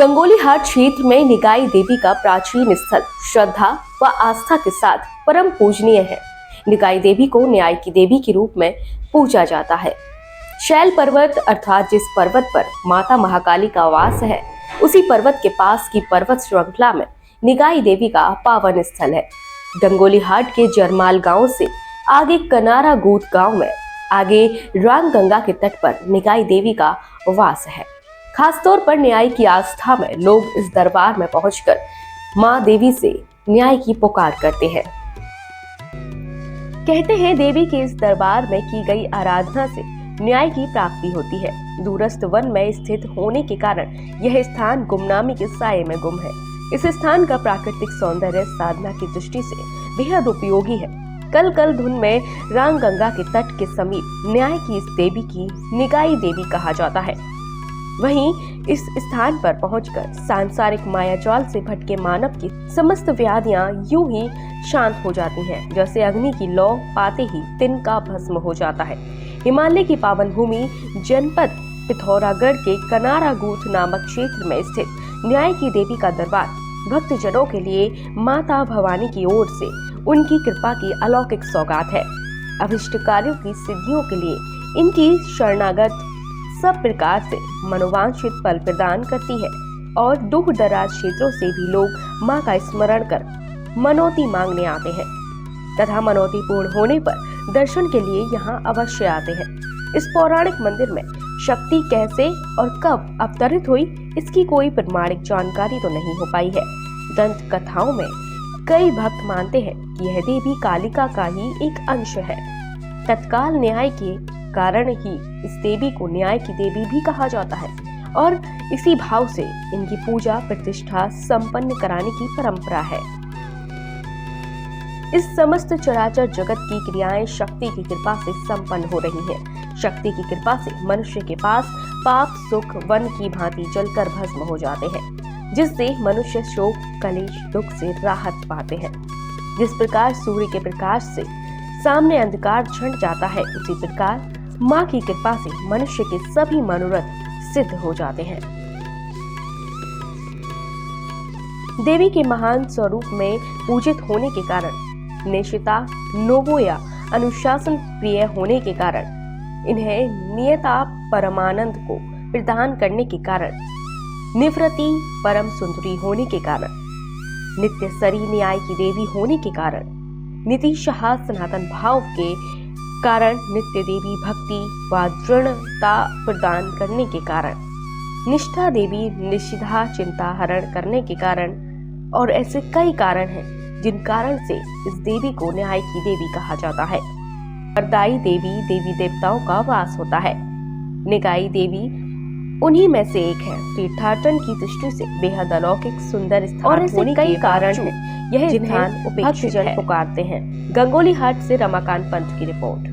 गंगोली हाट क्षेत्र में निकाई देवी का प्राचीन स्थल श्रद्धा व आस्था के साथ परम पूजनीय है। निकाई देवी को न्याय की देवी के रूप में पूजा जाता है। शैल पर्वत अर्थात जिस पर्वत पर माता महाकाली का वास है, उसी पर्वत के पास की पर्वत श्रृंखला में निकाई देवी का पावन स्थल है। गंगोली हाट के जरमाल गांव से आगे कनारा गूत गांव में आगे रामगंगा के तट पर निकाई देवी का वास है। खासतौर पर न्याय की आस्था में लोग इस दरबार में पहुंचकर मां देवी से न्याय की पुकार करते हैं। कहते हैं देवी के इस दरबार में की गई आराधना से न्याय की प्राप्ति होती है। दूरस्थ वन में स्थित होने के कारण यह स्थान गुमनामी के साये में गुम है। इस स्थान का प्राकृतिक सौंदर्य साधना की दृष्टि से बेहद उपयोगी है। कल कल धुन में रामगंगा के तट के समीप न्याय की इस देवी की निकाई देवी कहा जाता है। वहीं इस स्थान पर पहुंचकर सांसारिक मायाजाल से भटके मानव की समस्त व्याधियां यूं ही शांत हो जाती हैं, जैसे अग्नि की लौ पाते ही तिनका भस्म हो जाता है। हिमालय की पावन भूमि जनपद पिथौरागढ़ के कनारा गूथ नामक क्षेत्र में स्थित न्याय की देवी का दरबार भक्तजनों के लिए माता भवानी की ओर से उनकी कृपा की अलौकिक सौगात है। अभिष्ट कार्यों की सिद्धियों के लिए इनकी शरणागत सब प्रकार से मनोवांछित फल प्रदान करती है और दूर दराज क्षेत्रों से भी लोग मां का स्मरण कर मनौती मांगने आते हैं तथा मनौती पूर्ण होने पर दर्शन के लिए यहां अवश्य आते हैं। इस पौराणिक मंदिर में शक्ति कैसे और कब अवतरित हुई, इसकी कोई प्रमाणिक जानकारी तो नहीं हो पाई है। दंत कथाओं में कई भक्त मानते हैं कि यह देवी कालिका का ही एक अंश है। तत्काल न्याय के कारण ही इस देवी को न्याय की देवी भी कहा जाता है और इसी भाव से इनकी पूजा प्रतिष्ठा संपन्न कराने की परंपरा है। इस समस्त चराचर जगत की क्रियाएं शक्ति की कृपा से संपन्न हो रही हैं। शक्ति की कृपा से मनुष्य के पास पाप सुख वन की भांति जलकर भस्म हो जाते हैं, जिससे मनुष्य शोक कलेश दुख से राहत पाते हैं। जिस प्रकार सूर्य के प्रकाश से सामने अंधकार छंट जाता है, उसी प्रकार मां की कृपा से मनुष्य के सभी मनोरथ सिद्ध हो जाते हैं। देवी के महान स्वरूप में पूजित होने के कारण, नेशिता नोबोया अनुशासन प्रिय होने के कारण, इन्हें नियता परमानंद को प्रदान करने के कारण, निवृत्ति परम सुंदरी होने के कारण, नित्य सरी न्याय की देवी होने के कारण, नीतिशः सनातन भाव के कारण, नित्य देवी भक्ति व दृढ़ता प्रदान करने के कारण, निष्ठा देवी निषिद्धा चिंता हरण करने के कारण और ऐसे कई कारण हैं जिन कारण से इस देवी को न्याय की देवी कहा जाता है। वरदायी देवी देवी देवताओं का वास होता है। निकाई देवी उन्हीं में से एक है। तीर्थाटन की दृष्टि से बेहद अलौकिक सुंदर स्थान और ऐसे कई कारण हैं यह स्थान भक्तजन पुकारते हैं। गंगोली हाट से रमाकांत पंत की रिपोर्ट।